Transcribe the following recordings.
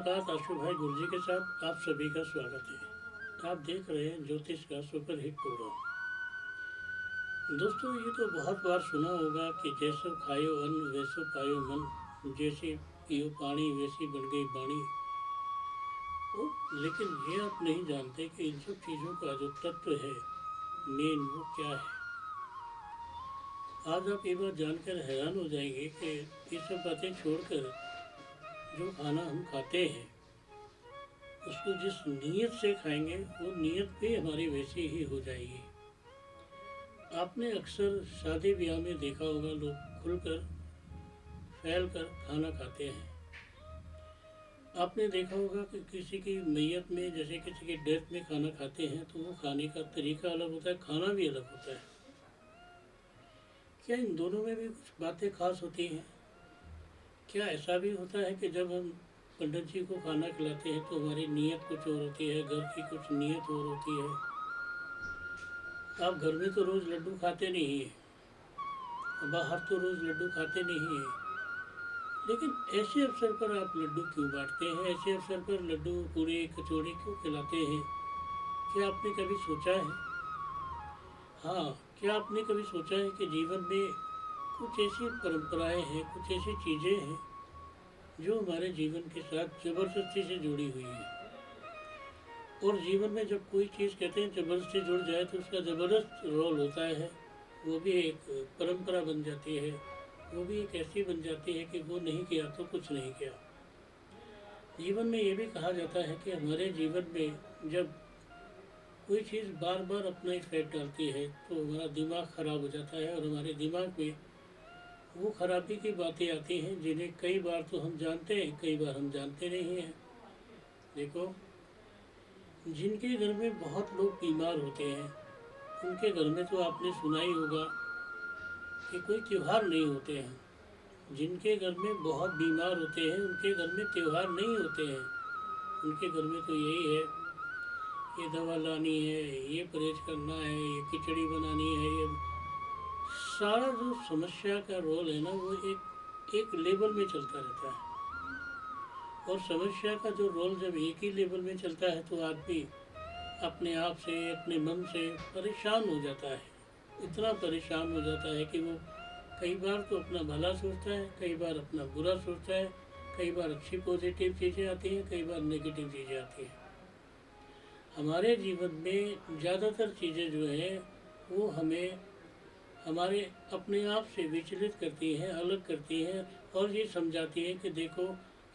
मुलाकात आशु भाई गुरुजी के साथ आप सभी का स्वागत है। आप देख रहे हैं ज्योतिष का सुपर हिट प्रोग्राम। दोस्तों, ये तो बहुत बार सुना होगा कि जैसो खायो अन्न वैसो पायो मन, जैसे पियो पानी वैसी बन गई वाणी। लेकिन ये आप नहीं जानते कि इन सब चीज़ों का जो तत्व है मेन, वो क्या है। आज आप ये बात जानकर हैरान हो जाएंगे कि ये सब बातें छोड़कर जो खाना हम खाते हैं उसको जिस नीयत से खाएंगे वो नीयत भी हमारी वैसी ही हो जाएगी। आपने अक्सर शादी ब्याह में देखा होगा, लोग खुलकर फैल कर खाना खाते हैं। आपने देखा होगा कि किसी की मैयत में, जैसे किसी की डेथ में खाना खाते हैं तो वो खाने का तरीका अलग होता है, खाना भी अलग होता है। क्या इन दोनों में भी कुछ बातें खास होती हैं? क्या ऐसा भी होता है कि जब हम पंडित जी को खाना खिलाते हैं तो हमारी नीयत कुछ और होती है, घर की कुछ नीयत और होती है। आप घर में तो रोज़ लड्डू खाते नहीं हैं, बाहर तो रोज़ लड्डू खाते नहीं हैं, लेकिन ऐसे अवसर पर आप लड्डू क्यों बांटते हैं? ऐसे अवसर पर लड्डू पूड़ी कचौड़ी क्यों खिलाते हैं? क्या आपने कभी सोचा है? हाँ, क्या आपने कभी सोचा है कि जीवन में कुछ ऐसी परंपराएं हैं, कुछ ऐसी चीज़ें हैं जो हमारे जीवन के साथ ज़बरदस्ती से जुड़ी हुई है। और जीवन में जब कोई चीज़ कहते हैं ज़बरदस्ती जुड़ जाए तो उसका ज़बरदस्त रोल होता है, वो भी एक परंपरा बन जाती है, वो भी एक ऐसी बन जाती है कि वो नहीं किया तो कुछ नहीं किया। जीवन में ये भी कहा जाता है कि हमारे जीवन में जब कोई चीज़ बार बार अपना इफेक्ट डालती है तो हमारा दिमाग ख़राब हो जाता है, और हमारे दिमाग में वो खराबी की बातें आती हैं जिन्हें कई बार तो हम जानते हैं, कई बार हम जानते नहीं हैं। देखो, जिनके घर में बहुत लोग बीमार होते हैं उनके घर में तो आपने सुना ही होगा कि कोई त्यौहार नहीं होते हैं। जिनके घर में बहुत बीमार होते हैं उनके घर में त्यौहार नहीं होते हैं। उनके घर में तो यही है, ये दवा लानी है, ये परहेज करना है, ये खिचड़ी बनानी है, ये सारा जो समस्या का रोल है ना, वो एक लेवल में चलता रहता है। और समस्या का जो रोल जब एक ही लेवल में चलता है तो आदमी अपने आप से, अपने मन से परेशान हो जाता है। इतना परेशान हो जाता है कि वो कई बार तो अपना भला सोचता है, कई बार अपना बुरा सोचता है, कई बार अच्छी पॉजिटिव चीज़ें आती हैं, कई बार नेगेटिव चीज़ें आती हैं। हमारे जीवन में ज़्यादातर चीज़ें जो हैं वो हमें हमारे अपने आप से विचलित करती हैं, अलग करती हैं, और ये समझाती हैं कि देखो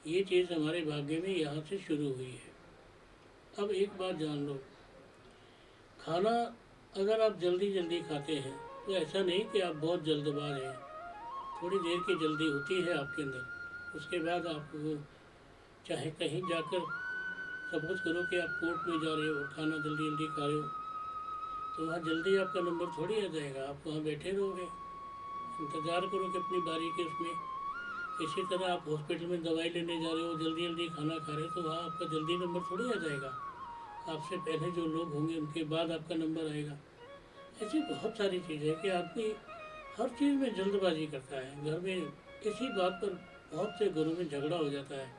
ये चीज़ हमारे भाग्य में यहाँ से शुरू हुई है। अब एक बात जान लो, खाना अगर आप जल्दी जल्दी खाते हैं तो ऐसा नहीं कि आप बहुत जल्दबाज हैं। थोड़ी देर की जल्दी होती है आपके अंदर, उसके बाद आप चाहे कहीं जाकर सपोज करो कि आप कोर्ट में जा रहे हो और खाना जल्दी जल्दी खा रहे हो तो वहाँ जल्दी आपका नंबर थोड़ी आ जाएगा। आप वहाँ बैठे रहोगे, इंतज़ार करोगे अपनी बारी के उसमें। इसी तरह आप हॉस्पिटल में दवाई लेने जा रहे हो, जल्दी जल्दी खाना खा रहे हो तो वहाँ आपका जल्दी नंबर थोड़ी आ जाएगा। आपसे पहले जो लोग होंगे उनके बाद आपका नंबर आएगा। ऐसी बहुत सारी चीज़ें हैं कि आदमी हर चीज़ में जल्दबाजी करता है। घर में इसी बात पर बहुत से घरों में झगड़ा हो जाता है,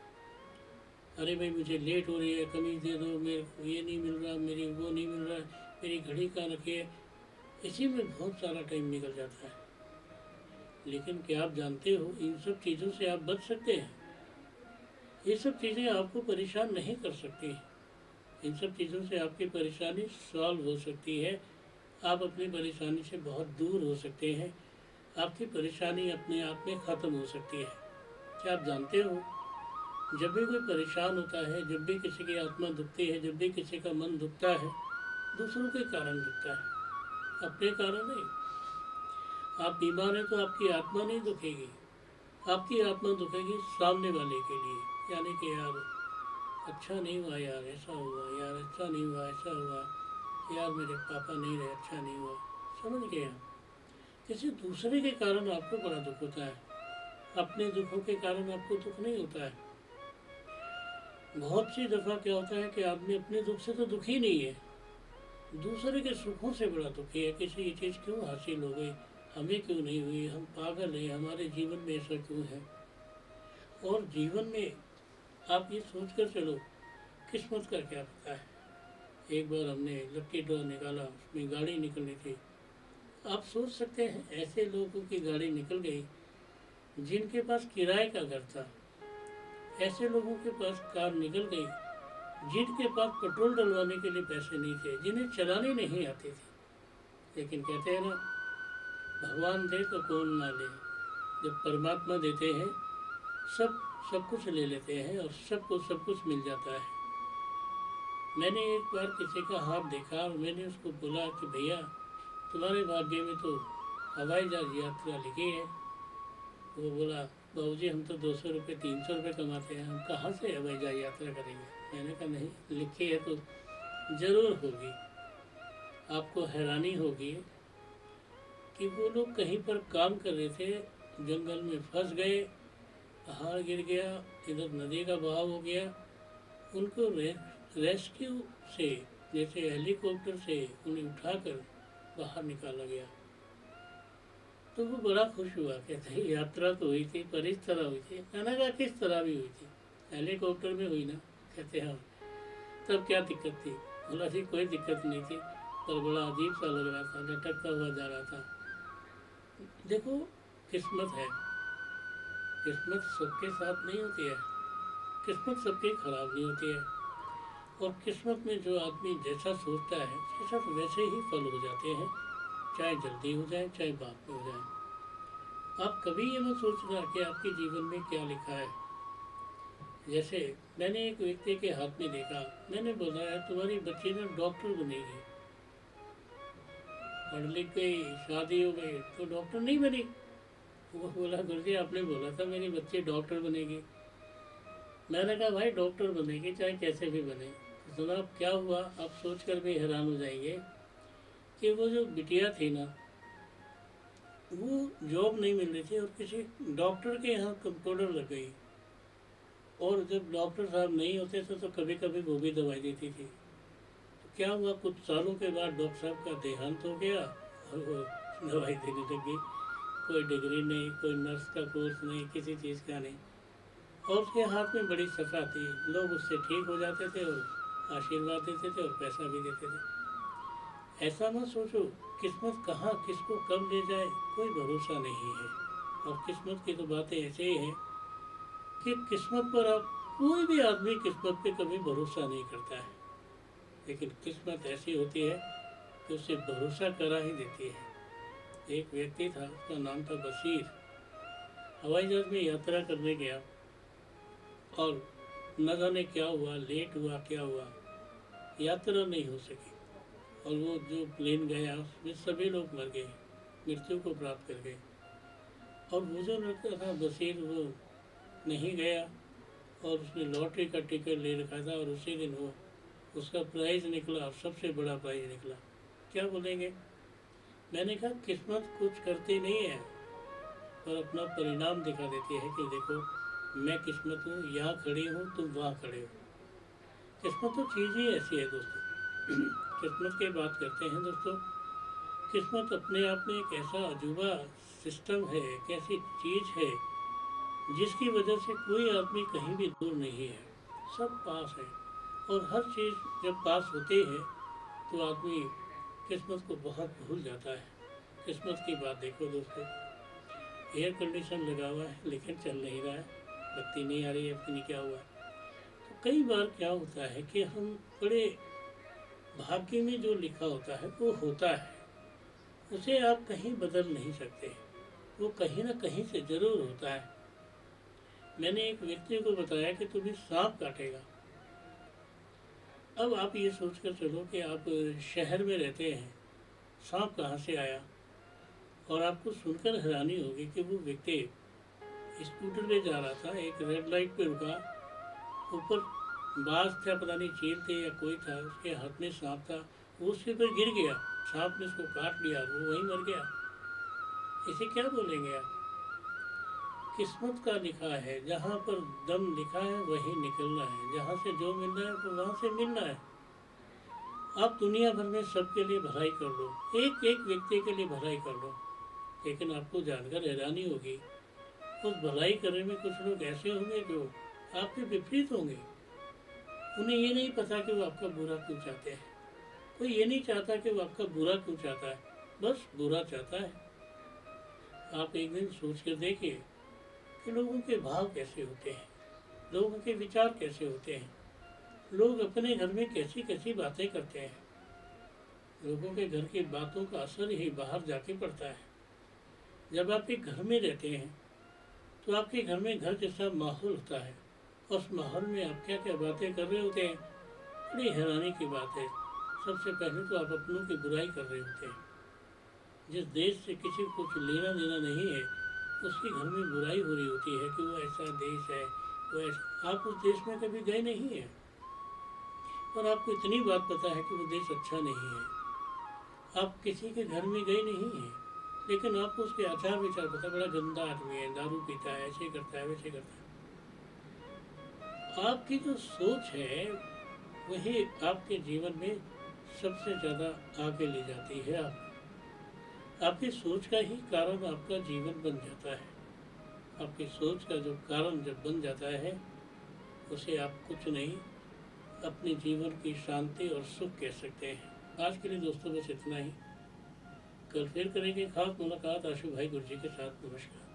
अरे भाई मुझे लेट हो रही है, कमीज दे दो, मेरे को ये नहीं मिल रहा, मेरी वो नहीं मिल रहा, मेरी घड़ी कहाँ रखी है। इसी में बहुत सारा टाइम निकल जाता है। लेकिन क्या आप जानते हो, इन सब चीज़ों से आप बच सकते हैं। ये सब चीज़ें आपको परेशान नहीं कर सकती। इन सब चीज़ों से आपकी परेशानी सॉल्व हो सकती है। आप अपनी परेशानी से बहुत दूर हो सकते हैं। आपकी परेशानी अपने आप में ख़त्म हो सकती है। क्या आप जानते हो, जब भी कोई परेशान होता है, जब भी किसी की आत्मा दुखती है, जब भी किसी का मन दुखता है, दूसरों के कारण दुखता है, अपने कारण नहीं। आप बीमार हैं तो आपकी आत्मा नहीं दुखेगी, आपकी आत्मा दुखेगी सामने वाले के लिए। यानी कि यार अच्छा नहीं हुआ, यार ऐसा हुआ, यार अच्छा नहीं हुआ, ऐसा हुआ, यार मेरे पापा नहीं रहे, अच्छा नहीं हुआ। समझ गए आप? किसी दूसरे के कारण आपको बड़ा दुख होता है, अपने दुखों के कारण आपको दुख नहीं होता है। बहुत सी दफ़ा क्या होता है कि आदमी अपने दुख से तो दुखी नहीं है, दूसरे के सुखों से बड़ा दुखी है। किसी ये चीज़ क्यों हासिल हो गई, हमें क्यों नहीं हुई, हम पागल हैं, हमारे जीवन में ऐसा क्यों है। और जीवन में आप ये सोच कर चलो किस्मत का क्या पता है। एक बार हमने लक्की ड्रॉ निकाला, उसमें गाड़ी निकलनी थी। आप सोच सकते हैं ऐसे लोगों की गाड़ी निकल गई जिनके पास किराए का घर था, ऐसे लोगों के पास कार निकल गई जिनके पास पेट्रोल डलवाने के लिए पैसे नहीं थे, जिन्हें चलाने नहीं आते थे। लेकिन कहते हैं ना, भगवान दे तो कौन ना ले। जब परमात्मा देते हैं सब सब कुछ ले लेते हैं और सबको सब कुछ मिल जाता है। मैंने एक बार किसी का हाथ देखा और मैंने उसको बोला कि भैया तुम्हारे भाग्य में तो हवाई जहाज यात्रा लिखी है। वो बोला बाबूजी हम तो 200 रुपये 300 रुपये कमाते हैं, हम कहाँ से हवाई जहाज यात्रा करेंगे। मैंने कहा नहीं, लिखी है तो ज़रूर होगी। आपको हैरानी होगी कि वो लोग कहीं पर काम कर रहे थे, जंगल में फंस गए, पहाड़ गिर गया, इधर नदी का बहाव हो गया, उनको रेस्क्यू से जैसे हेलीकॉप्टर से उन्हें उठाकर बाहर निकाला गया। तो वो बड़ा खुश हुआ, कहते हैं यात्रा तो हुई थी पर इस तरह हुई थी। मैंने कहा किस तरह भी हुई थी, हेलीकॉप्टर में हुई ना। कहते हैं तब क्या दिक्कत थी। बोला थी कोई दिक्कत नहीं थी, पर बड़ा अजीब सा लग रहा था, लटकता हुआ जा रहा था। देखो किस्मत है, किस्मत सबके साथ नहीं होती है, किस्मत सबकी खराब नहीं होती है। और किस्मत में जो आदमी जैसा सोचता है उसके साथ वैसे ही फल हो जाते हैं, चाहे जल्दी हो जाए चाहे बाद में हो जाए। आप कभी ये मत सोचना कि आपके जीवन में क्या लिखा है। जैसे मैंने एक व्यक्ति के हाथ में देखा, मैंने बोला है तुम्हारी बच्ची ना डॉक्टर बनेगी, पढ़ लिख गई, शादी हो गई तो डॉक्टर नहीं बनी। वो बोला गुरुजी आपने बोला था मेरी बच्ची डॉक्टर बनेगी। मैंने कहा भाई डॉक्टर बनेगी चाहे कैसे भी बने। तो सुना अब क्या हुआ, आप सोच कर भी हैरान हो जाएंगे कि वो जो बिटिया थी ना, वो जॉब नहीं मिल रही थी और किसी डॉक्टर के यहाँ कंपाउंडर लग गई। और जब डॉक्टर साहब नहीं होते थे तो कभी कभी वो भी दवाई देती थी। तो क्या हुआ, कुछ सालों के बाद डॉक्टर साहब का देहांत हो गया और वो दवाई देने लग गई। कोई डिग्री नहीं, कोई नर्स का कोर्स नहीं, किसी चीज़ का नहीं। और उसके हाथ में बड़ी सफा थी, लोग उससे ठीक हो जाते थे और आशीर्वाद देते थे और पैसा भी देते थे। ऐसा मत सोचो किस्मत कहाँ किसको कब ले जाए कोई भरोसा नहीं है। और किस्मत की तो बातें ऐसे ही हैं कि किस्मत पर आप कोई भी आदमी किस्मत पे कभी भरोसा नहीं करता है, लेकिन किस्मत ऐसी होती है कि उससे भरोसा करा ही देती है। एक व्यक्ति था, उसका नाम था बशीर, हवाई जहाज में यात्रा करने गया और न जाने क्या हुआ, लेट हुआ क्या हुआ, यात्रा नहीं हो सकी। और वो जो प्लेन गया उसमें सभी लोग मर गए, मृत्यु को प्राप्त कर गए। और वो जो लड़का था बशीर वो नहीं गया और उसने लॉटरी का टिकट ले रखा था और उसी दिन वो उसका प्राइज़ निकला और सबसे बड़ा प्राइज़ निकला। क्या बोलेंगे। मैंने कहा किस्मत कुछ करती नहीं है पर अपना परिणाम दिखा देती है कि देखो मैं किस्मत हूँ, यहाँ खड़ी हूँ तुम वहाँ खड़े हो। किस्मत तो चीज़ ही ऐसी है दोस्तों। किस्मत की बात करते हैं दोस्तों, किस्मत अपने आप में एक ऐसा अजूबा सिस्टम है, एक ऐसी चीज़ है जिसकी वजह से कोई आदमी कहीं भी दूर नहीं है, सब पास है। और हर चीज़ जब पास होती है तो आदमी किस्मत को बहुत भूल जाता है। किस्मत की बात देखो दोस्तों, एयर कंडीशन लगा हुआ है लेकिन चल नहीं रहा है, बत्ती नहीं आ रही है, पता नहीं क्या हुआ है। तो कई बार क्या होता है कि हम बड़े भाग्य में जो लिखा होता है वो होता है, उसे आप कहीं बदल नहीं सकते, वो कहीं ना कहीं से ज़रूर होता है। मैंने एक व्यक्ति को बताया कि तुम्हें सांप काटेगा। अब आप ये सोचकर चलो कि आप शहर में रहते हैं, सांप कहाँ से आया। और आपको सुनकर हैरानी होगी कि वो व्यक्ति स्कूटर पे जा रहा था, एक रेड लाइट पे रुका, ऊपर बाज था, पता नहीं चील थे या कोई था, उसके हाथ में सांप था, वो उसके ऊपर गिर गया, सांप ने उसको काट लिया, वो वहीं मर गया। इसे क्या बोलेंगे आप। किस्मत का लिखा है, जहाँ पर दम लिखा है वहीं निकलना है, जहाँ से जो मिलना है वो वहाँ से मिलना है। आप दुनिया भर में सबके लिए भलाई कर लो, एक एक व्यक्ति के लिए भलाई कर लो, लेकिन आपको जानकर हैरानी होगी उस भलाई करने में कुछ लोग ऐसे होंगे जो आपके विपरीत होंगे। उन्हें ये नहीं पता कि वो आपका बुरा क्यों चाहते हैं। कोई ये नहीं चाहता कि वो आपका बुरा क्यों चाहता है, बस बुरा चाहता है। आप एक दिन सोच कर देखिए कि लोगों के भाव कैसे होते हैं, लोगों के विचार कैसे होते हैं, लोग अपने घर में कैसी कैसी बातें करते हैं। लोगों के घर की बातों का असर ही बाहर जाके पड़ता है। जब आप एक घर में रहते हैं तो आपके घर में घर जैसा माहौल होता है। उस माहौल में आप क्या क्या बातें कर रहे होते हैं, बड़ी हैरानी की बात है। सबसे पहले तो आप अपनों की बुराई कर रहे होते हैं। जिस देश से किसी को कुछ लेना देना नहीं है, उसके घर में बुराई हो रही होती है कि वो ऐसा देश है, वो ऐसा। आप उस देश में कभी गए नहीं हैं, और आपको इतनी बात पता है कि वो देश अच्छा नहीं है। आप किसी के घर में गए नहीं हैं, लेकिन आपको उसके आचार विचार पता, बड़ा गंदा आदमी है, दारू पीता है, ऐसे करता है, वैसे करता है। आपकी जो सोच है वही आपके जीवन में सबसे ज़्यादा आगे ले जाती है। आपकी सोच का ही कारण आपका जीवन बन जाता है। आपकी सोच का जो कारण जब बन जाता है, उसे आप कुछ नहीं, अपने जीवन की शांति और सुख कह सकते हैं। आज के लिए दोस्तों बस इतना ही। कल फिर करेंगे खास मुलाकात आशु भाई गुरु जी के साथ। नमस्कार।